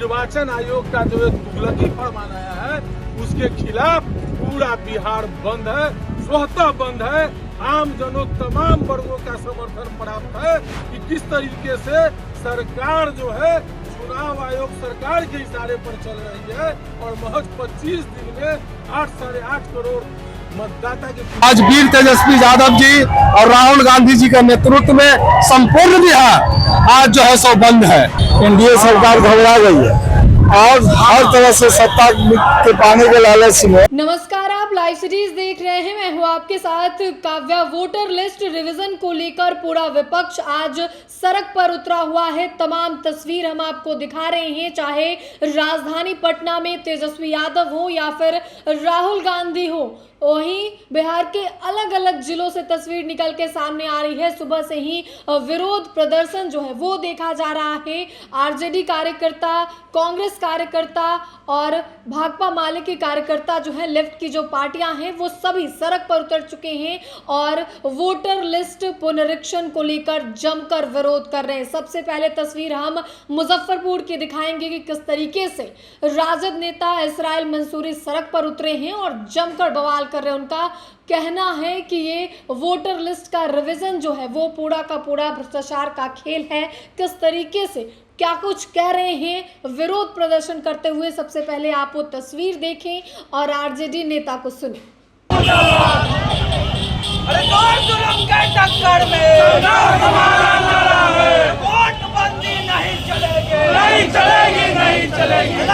निर्वाचन आयोग का जो तुगलकी फरमान आया है उसके खिलाफ पूरा बिहार बंद है, स्वतः बंद है। आम जनों तमाम वर्गों का समर्थन प्राप्त है कि किस तरीके से सरकार जो है चुनाव आयोग सरकार के इशारे पर चल रही है और महज 25 दिन में 8.5 करोड़ मतदाता के आज वीर तेजस्वी यादव जी और राहुल गांधी जी के नेतृत्व में संपूर्ण बिहार आज जो है सो बंद है। एनडीए सरकार घबरा गई है और हर तरह से सत्ता के पाने के लालच में। नमस्कार, आप लाइव सीरीज देख रहे हैं। मैं हूं आपके साथ काव्या। वोटर लिस्ट रिवीजन को लेकर पूरा विपक्ष आज सड़क पर उतरा हुआ है। तमाम तस्वीर हम आपको दिखा रहे हैं, चाहे राजधानी पटना में तेजस्वी यादव हो या फिर राहुल गांधी हो। वहीं बिहार के अलग अलग जिलों से तस्वीर निकल के सामने आ रही है। सुबह से ही विरोध प्रदर्शन जो है वो देखा जा रहा है। आरजेडी कार्यकर्ता, कांग्रेस कार्यकर्ता और भाकपा माले के कार्यकर्ता जो है, लेफ्ट की जो पार्टियां हैं वो सभी सड़क पर उतर चुके हैं और वोटर लिस्ट पुनरीक्षण को लेकर जमकर विरोध कर रहे हैं। सबसे पहले तस्वीर हम मुजफ्फरपुर की दिखाएंगे कि किस तरीके से राजद नेता इसराइल मंसूरी सड़क पर उतरे हैं और जमकर बवाल कर रहे हैं। उनका कहना है कि ये वोटर लिस्ट का रिवीजन जो है वो पूरा का पूरा भ्रष्टाचार का खेल है। किस तरीके से क्या कुछ कह रहे हैं विरोध प्रदर्शन करते हुए, सबसे पहले आप वो तस्वीर देखें और आरजेडी नेता को सुने। अरे के टक्कर में वोटबंदी नहीं चलेगी, नहीं चलेगी, नहीं चलेगी।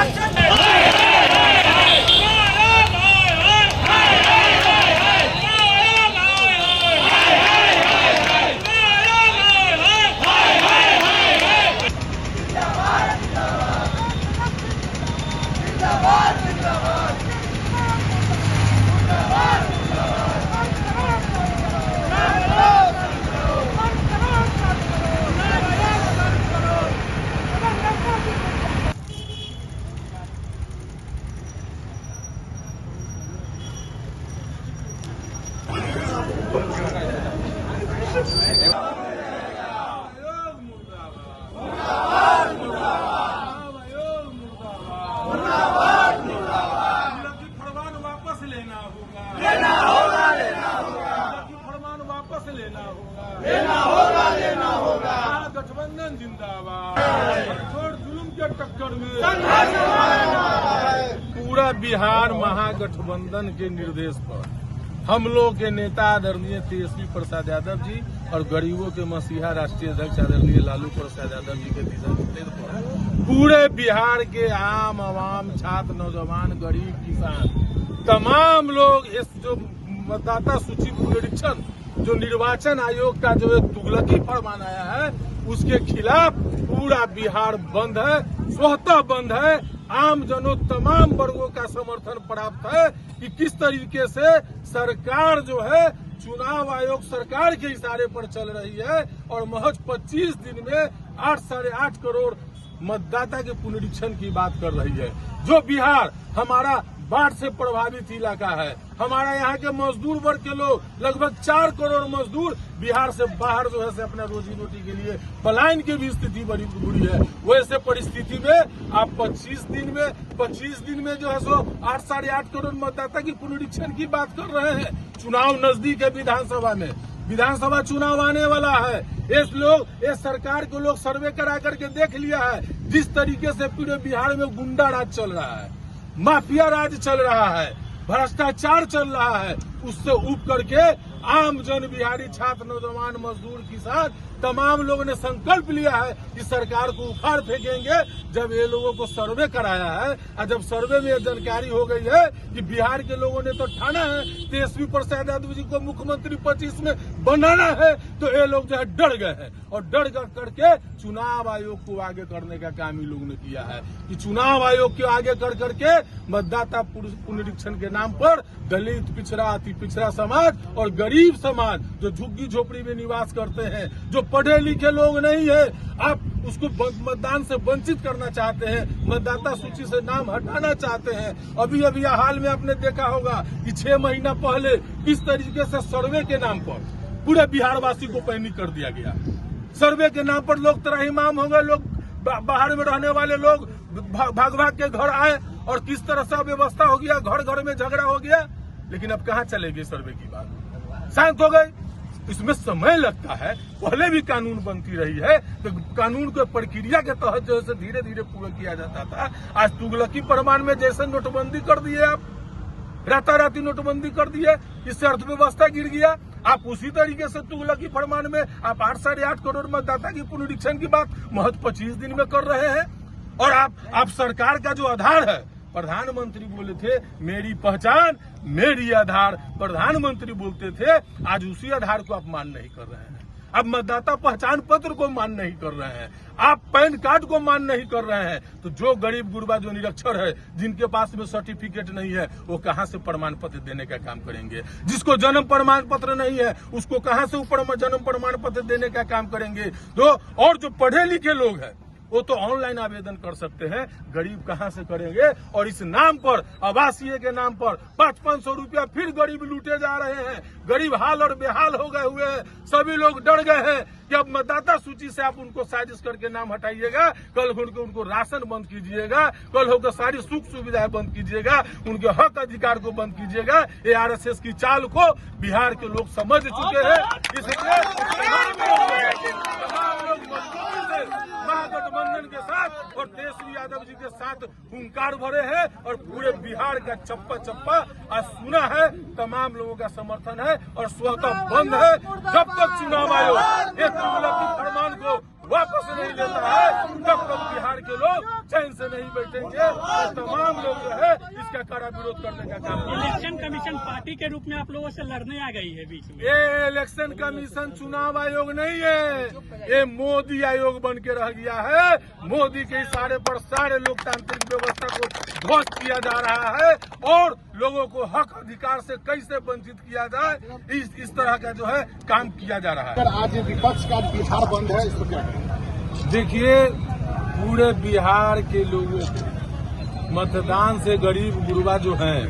गठबंधन जिंदाबाद, छोड़ जुल्म के टक्कर में पूरा बिहार महागठबंधन के निर्देश पर हम लोग के नेता आदरणीय तेजस्वी प्रसाद यादव जी और गरीबों के मसीहा राष्ट्रीय अध्यक्ष आदरणीय लालू प्रसाद यादव जी के दिशा निर्देश पर पूरे बिहार के आम आवाम, छात्र, नौजवान, गरीब, किसान तमाम लोग इस जो मतदाता सूची पुनरीक्षण जो निर्वाचन आयोग का जो तुगलकी फरमान आया है उसके खिलाफ पूरा बिहार बंद है, स्वतः बंद है। आम जनों तमाम वर्गों का समर्थन प्राप्त है कि किस तरीके से सरकार जो है चुनाव आयोग सरकार के इशारे पर चल रही है और महज 25 दिन में 8.5 करोड़ मतदाता के पुनरीक्षण की बात कर रही है। जो बिहार हमारा बाढ़ से प्रभावित इलाका है, हमारा यहाँ के मजदूर वर्ग के लोग लगभग 4 करोड़ मजदूर बिहार से बाहर जो है से अपना रोजी रोटी के लिए पलायन की भी स्थिति बड़ी बुरी है। वैसे परिस्थिति में आप 25 दिन में जो है सो 8.5 करोड़ मतदाता की पुनरीक्षण की बात कर रहे हैं। चुनाव नजदीक है, विधानसभा में विधानसभा चुनाव आने वाला है। इस सरकार को लोग सर्वे करा करके देख लिया है जिस तरीके से पूरे बिहार में गुंडा राज चल रहा है, माफिया राज चल रहा है, भ्रष्टाचार चल रहा है। उससे ऊब करके आम जन बिहारी, छात्र, नौजवान, मजदूर, किसान तमाम लोगों ने संकल्प लिया है कि सरकार को उखाड़ फेंकेंगे। जब ये लोगों को सर्वे कराया है और जब सर्वे में जानकारी हो गई है कि बिहार के लोगों ने तो ठाना है तेजस्वी प्रसाद यादव जी को मुख्यमंत्री 25 में बनाना है, तो ये लोग जो है डर गए हैं और डर करके चुनाव आयोग को आगे करने का काम इन लोगों ने किया है कि चुनाव आयोग को आगे कर करके मतदाता पुनरीक्षण के नाम पर दलित, पिछड़ा, अति पिछड़ा समाज और गरीब समाज जो झुग्गी झोपड़ी में निवास करते हैं, जो पढ़े लिखे लोग नहीं है, आप उसको मतदान से वंचित करना चाहते हैं, मतदाता सूची से नाम हटाना चाहते हैं। अभी हाल में आपने देखा होगा कि 6 महीना पहले किस तरीके से सर्वे के नाम पर पूरे बिहार वासी को पैनिक कर दिया गया। सर्वे के नाम पर लोग त्राहिमाम हो गए, लोग बाहर में रहने वाले लोग भाग भाग के घर आए और किस तरह से व्यवस्था हो गया, घर घर में झगड़ा हो गया। लेकिन अब कहाँ चलेगी सर्वे की बात, शांत हो गई। इसमें समय लगता है, पहले भी कानून बनती रही है तो कानून के प्रक्रिया के तहत जो है धीरे धीरे पूरा किया जाता था। आज तुगलकी प्रमाण में जैसे नोटबंदी कर दिए, आप राताराती नोटबंदी कर दिए, इससे अर्थव्यवस्था गिर गया। आप उसी तरीके से तुगलकी फरमान में आप 8 साढ़े 8 करोड़ मतदाता की पुनरीक्षण की बात महज 25 दिन में कर रहे हैं। और आप सरकार का जो आधार है, प्रधानमंत्री बोले थे मेरी पहचान मेरी आधार, प्रधानमंत्री बोलते थे, आज उसी आधार को आप मान नहीं कर रहे हैं। अब मतदाता पहचान पत्र को मान नहीं कर रहे हैं, आप पैन कार्ड को मान नहीं कर रहे हैं। तो जो गरीब गुरबा, जो निरक्षर है, जिनके पास में सर्टिफिकेट नहीं है, वो कहां से प्रमाण पत्र देने का काम करेंगे? जिसको जन्म प्रमाण पत्र नहीं है, उसको कहां से ऊपर जन्म प्रमाण पत्र देने का काम करेंगे? तो और जो पढ़े लिखे लोग हैं वो तो ऑनलाइन आवेदन कर सकते हैं, गरीब कहां से करेंगे? और इस नाम पर, आवासीय के नाम पर 500-500 रुपया फिर गरीब लूटे जा रहे हैं। गरीब हाल और बेहाल हो गए हुए हैं। सभी लोग डर गए हैं कि अब मतदाता सूची से आप उनको साजिश करके नाम हटाइएगा, कल उनको राशन बंद कीजिएगा, कल होकर सारी सुख सुविधाएं बंद कीजिएगा, उनके हक अधिकार को बंद कीजिएगा। ये आरएसएस की चाल को बिहार के लोग समझ चुके हैं। इसलिए महागठबंधन के साथ और तेजस्वी यादव जी के साथ हुंकार भरे हैं और पूरे बिहार का चप्पा चप्पा आज सुना है, तमाम लोगों का समर्थन है और स्वतः बंद है। जब तक चुनाव आयोग ये तुगलकी फरमान को वापस नहीं लेता है, तब तक बिहार के लोग चैन से नहीं बैठेंगे और तमाम लोग जो है इसका कड़ा विरोध करने का काम करेंगे। इलेक्शन कमीशन पार्टी के रूप में आप लोगों से लड़ने आ गई है बीच में। ये इलेक्शन कमीशन चुनाव आयोग नहीं है, ये मोदी आयोग बन के रह गया है। मोदी के इशारे पर सारे लोकतांत्रिक व्यवस्था को ध्वस्त किया जा रहा है और लोगों को हक अधिकार से कैसे वंचित किया जाए, इस तरह का जो है काम किया जा रहा है। आज विपक्ष का बिहार बंद है, इसको क्या देखिए, पूरे बिहार के लोगों को मतदान से गरीब गुरबा जो हैं,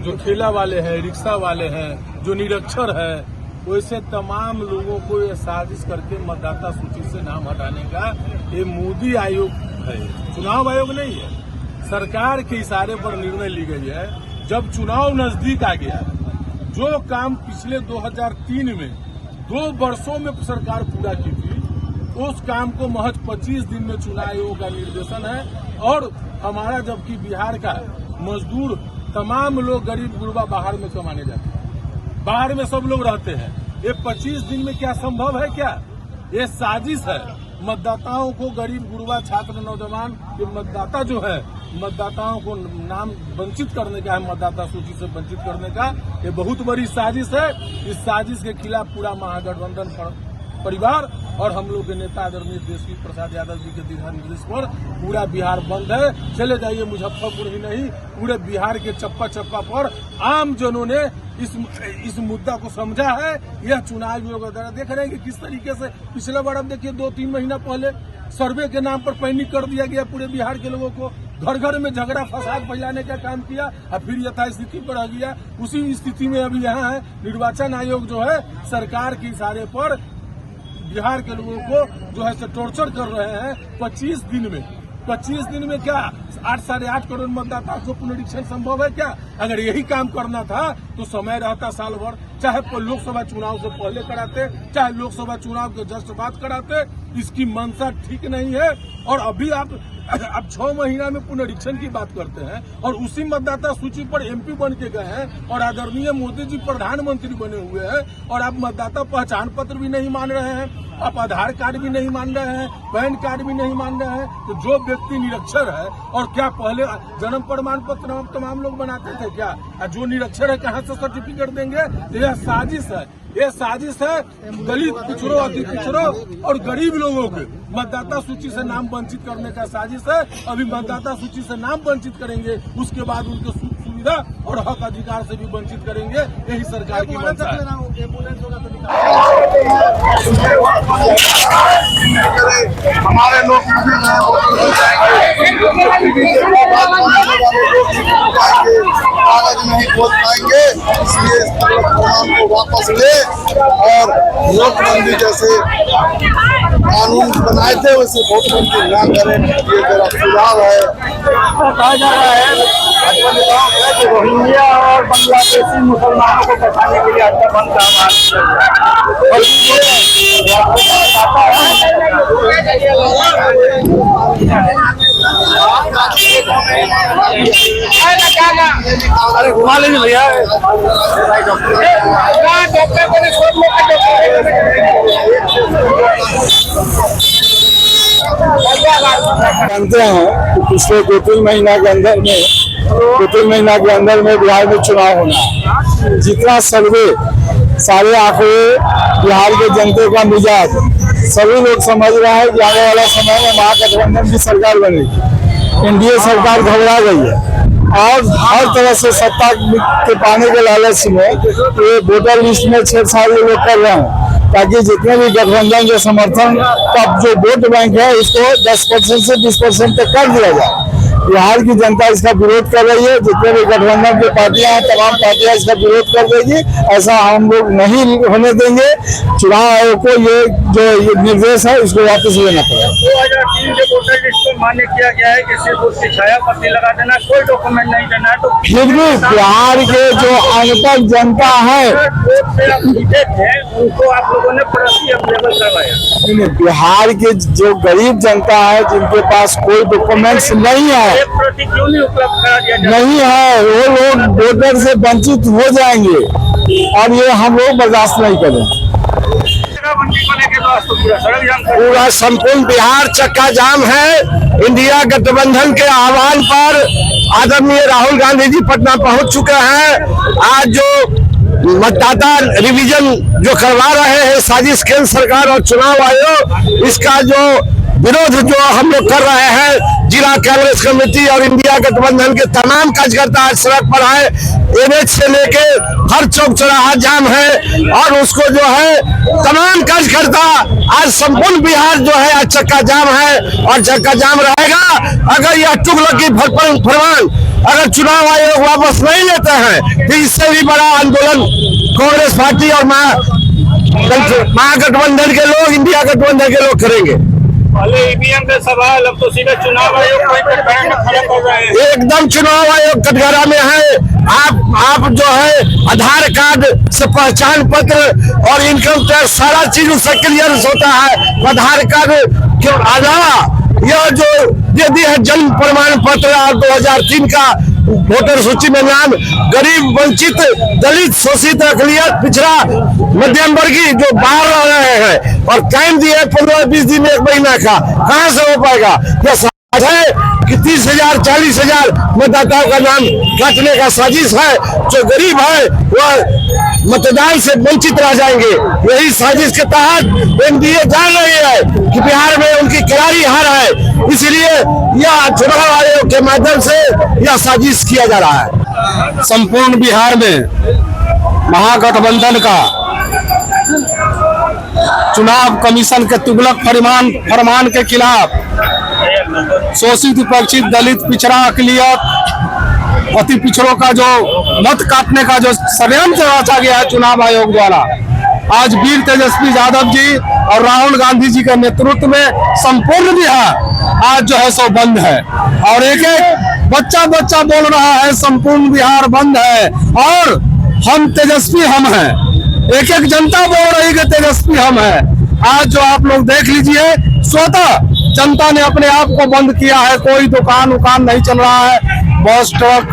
जो ठेला वाले हैं, रिक्शा वाले हैं, जो निरक्षर है, वैसे तमाम लोगों को ये साजिश करके मतदाता सूची से नाम हटाने का ये मोदी आयोग है, चुनाव आयोग नहीं है। सरकार के इशारे पर निर्णय ली गई है। जब चुनाव नजदीक आ गया, जो काम पिछले 2003 में 2 वर्षों में सरकार पूरा की थी, उस काम को महज 25 दिन में चुनाव आयोग का निर्देशन है। और हमारा जबकि बिहार का मजदूर तमाम लोग गरीब गुरबा बाहर में कमाने जाते हैं, बाहर में सब लोग रहते हैं, ये 25 दिन में क्या संभव है? क्या ये साजिश है? मतदाताओं को, गरीब गुरबा, छात्र, नौजवान, ये मतदाता जो है, मतदाताओं को नाम वंचित करने का है, मतदाता सूची से वंचित करने का ये बहुत बड़ी साजिश है। इस साजिश के खिलाफ पूरा महागठबंधन परिवार और हम लोग के नेता आदरणीय तेजस्वी प्रसाद यादव जी के दिशा निर्देश पर पूरा बिहार बंद है। चले जाइए मुजफ्फरपुर ही नहीं, पूरे बिहार के चप्पा चप्पा पर आम जनों ने इस मुद्दा को समझा है। यह चुनाव आयोग द्वारा देख रहे हैं कि किस तरीके से पिछले बार आप देखिए 2-3 महीना पहले सर्वे के नाम पर पैनिक कर दिया गया, पूरे बिहार के लोगों को घर घर में झगड़ा फसाद फैलाने का काम किया और फिर यथास्थिति पर आ गया। उसी स्थिति में अभी यहाँ है। निर्वाचन आयोग जो है सरकार के इशारे पर बिहार के लोगों को जो है टॉर्चर कर रहे हैं। 25 दिन में क्या 8 साढ़े 8 करोड़ मतदाता को पुनरीक्षण संभव है क्या? अगर यही काम करना था तो समय रहता साल भर, चाहे लोकसभा चुनाव से पहले कराते, चाहे लोकसभा चुनाव के जस्ट बाद कराते। इसकी मंशा ठीक नहीं है। और अभी आप 6 महीना में पुनरीक्षण की बात करते हैं और उसी मतदाता सूची पर एमपी बन के गए हैं और आदरणीय मोदी जी प्रधानमंत्री बने हुए हैं और आप मतदाता पहचान पत्र भी नहीं मान रहे हैं, आप आधार कार्ड भी नहीं मान रहे हैं, पैन कार्ड भी नहीं मान रहे हैं। तो जो व्यक्ति निरक्षर है, और क्या पहले जन्म प्रमाण पत्र हम तमाम लोग बनाते थे क्या? जो निरक्षर है कहाँ से सर्टिफिकेट देंगे? तो यह साजिश है, ये साजिश है। दलित पिछड़ों, अति पिछड़ों और गरीब लोगों के मतदाता सूची से नाम वंचित करने का साजिश है। अभी मतदाता सूची से नाम वंचित करेंगे, उसके बाद उनके सुख सुविधा और हक अधिकार से भी वंचित करेंगे। यही सरकार की मंशा है। हमारे लोग कागज नहीं खोल पाएंगे, इसलिए इस प्रमाण को वापस ले और नोटबंदी जैसे कानून बनाए थे वैसे नोटबंदी ना करें, ये मेरा सुझाव है। कहा जा रहा है भाजपा नेताओं का कि रोहिंग्या और बांग्लादेशी मुसलमानों को बचाने के लिए अड्डा बंद का अरे घुमा लेंगे भैया। जानते हैं कि पिछले 2-3 महीना के अंदर में बिहार में चुनाव होना है। जितना सर्वे सारे आंकड़े बिहार के जनता का मिजाज सभी लोग समझ रहे हैं कि आने वाला समय में महागठबंधन की सरकार बनेगी। एनडीए सरकार घबरा गई है और हर तरह से सत्ता के पाने के लालच में ये वोटर लिस्ट में छेड़छाड़ लोग कर रहे हैं ताकि जितने भी गठबंधन के समर्थन का जो वोट बैंक है इसको 10% से 20% तक कर दिया जाए। बिहार की जनता इसका विरोध कर रही है। जितने भी गठबंधन की पार्टियां हैं तमाम पार्टियां इसका विरोध कर देगी। ऐसा हम लोग नहीं होने देंगे। चुनाव आयोग को ये निर्देश है इसको वापस लेना पड़ेगा। 2003 के वोटर लिस्ट को मान्य किया गया है कि सिर्फ उसकी छाया पत्ती लगा देना, कोई डॉक्यूमेंट नहीं देना है। तो फिर भी बिहार के जो अनपढ़ जनता है उनको आप लोगों ने प्रति अवेलेबल करवाया। बिहार के जो गरीब जनता है जिनके पास कोई डॉक्यूमेंट्स नहीं है, एक प्रति क्यों नहीं उपलब्ध करा दिया जाए? नहीं है, वो लोग वोटर से वंचित हो जाएंगे और ये हम लोग बर्दाश्त नहीं करेंगे। पूरा संपूर्ण बिहार चक्का जाम है। इंडिया गठबंधन के आह्वान पर आदरणीय राहुल गांधी जी पटना पहुंच चुके हैं। आज जो मतदाता रिवीजन जो करवा रहे हैं साजिश केंद्र सरकार और चुनाव आयोग, इसका जो विरोध जो हम लोग कर रहे हैं, जिला कांग्रेस कमेटी और इंडिया गठबंधन के तमाम कार्यकर्ता आज सड़क पर आए। एनएच से लेके हर चौक चौराहा जाम है और उसको जो है तमाम कार्यकर्ता आज संपूर्ण बिहार जो है आज चक्का जाम है और चक्का जाम रहेगा। अगर यह तुगलकी फरमान अगर चुनाव आयोग वापस नहीं लेते हैं तो इससे भी बड़ा आंदोलन कांग्रेस पार्टी और महागठबंधन के लोग, इंडिया गठबंधन के लोग करेंगे। पहले ईवीएम का सवाल, अब तो सीधे चुनाव आयोग को खड़ा कर रहे हैं। एकदम चुनाव आयोग कटघरा में है। आप जो है आधार कार्ड से पहचान पत्र और इनकम टैक्स सारा चीज उससे क्लियर होता है। आधार कार्ड के अलावा यह जो यदि है जन्म प्रमाण पत्र और 2003 का वोटर सूची में नाम, गरीब वंचित दलित शोषित अकलियत पिछड़ा मध्यम वर्गीय जो बाहर रह रहे हैं और टाइम दिए 15-20 दिन 1 महीना का, कहां से हो पाएगा? यह है कि 30,000 40,000 मतदाताओं का नाम काटने का साजिश है। जो गरीब है वह मतदान से वंचित रह जाएंगे। यही साजिश के तहत एनडीए जान रही है कि बिहार में उनकी करारी हार है, इसलिए यह चुनाव आयोग के माध्यम से यह साजिश किया जा रहा है। संपूर्ण बिहार में महागठबंधन का चुनाव कमीशन के तुगलक फरमान के खिलाफ शोषित विपक्षित दलित पिछड़ा अकलियत अति पिछड़ों का जो मत काटने का जो षड्यंत्र रचा गया है चुनाव आयोग द्वारा, आज वीर तेजस्वी यादव जी और राहुल गांधी जी के नेतृत्व में संपूर्ण बिहार आज जो है सो बंद है और एक एक बच्चा बोल रहा है संपूर्ण बिहार बंद है और हम तेजस्वी हम हैं। एक एक जनता बोल रही है तेजस्वी हम हैं। आज जो आप लोग देख लीजिए, स्वतः जनता ने अपने आप को बंद किया है। कोई दुकान नहीं चल रहा है, बस ट्रक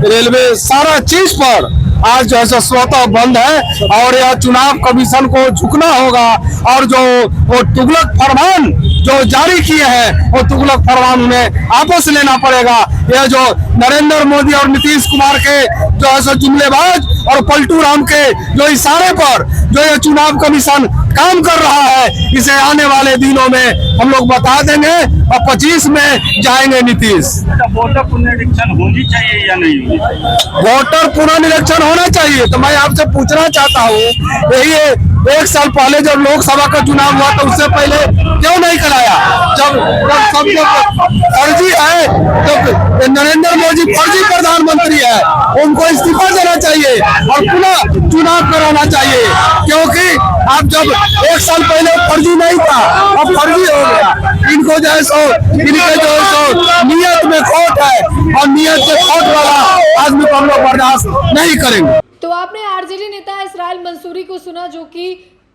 रेलवे सारा चीज पर आज जो है स्वतः बंद है और यह चुनाव कमीशन को झुकना होगा और जो वो तुगलक फरमान जो जारी किए हैं वो तुगलक फरमान उन्हें वापस लेना पड़ेगा। यह जो नरेंद्र मोदी और नीतीश कुमार के जो है सो जुमलेबाज और पलटू राम के जो इशारे पर जो ये चुनाव कमीशन काम कर रहा है, इसे आने वाले दिनों में हम लोग बता देंगे और 25 में जाएंगे नीतीश। वोटर पुनरीक्षण होनी चाहिए या नहीं होनी चाहिए? वोटर पुनरीक्षण होना चाहिए। तो मैं आपसे पूछना चाहता हूँ, यही 1 साल पहले जब लोकसभा का चुनाव हुआ तो उससे पहले क्यों नहीं कराया? जब सब लोग फर्जी है तो नरेंद्र मोदी फर्जी प्रधानमंत्री है, उनको इस्तीफा देना चाहिए और पुनः चुनाव कराना चाहिए, क्योंकि आप जब 1 साल पहले फर्जी नहीं था अब फर्जी हो गया। इनको जो है सो इनके जो है सो नियत में खोट है और नियत में खोट वाला आदमी को हम लोग बर्दाश्त नहीं करेंगे। तो आपने आरजेडी नेता इसराइल मंसूरी को सुना, जो कि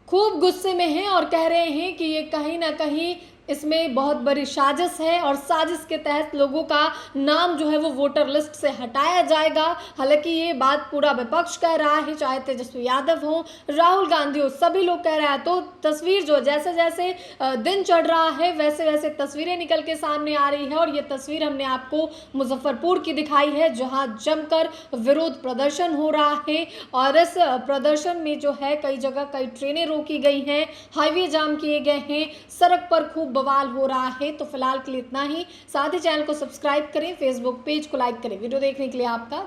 खूब गुस्से में हैं और कह रहे हैं कि ये कहीं ना कहीं इसमें बहुत बड़ी साजिश है और साजिश के तहत लोगों का नाम जो है वो वोटर लिस्ट से हटाया जाएगा। हालांकि ये बात पूरा विपक्ष कह रहा है, चाहे तेजस्वी यादव हो, राहुल गांधी हो, सभी लोग कह रहे हैं। तो तस्वीर जो जैसे जैसे दिन चढ़ रहा है वैसे वैसे तस्वीरें निकल के सामने आ रही है और ये तस्वीर हमने आपको मुजफ्फरपुर की दिखाई है, जहां जमकर विरोध प्रदर्शन हो रहा है और इस प्रदर्शन में जो है कई जगह कई ट्रेनें रोकी गई हैं, हाईवे जाम किए गए हैं, सड़क पर खूब बवाल हो रहा है। तो फिलहाल के लिए इतना ही। साथ ही चैनल को सब्सक्राइब करें, फेसबुक पेज को लाइक करें। वीडियो देखने के लिए आपका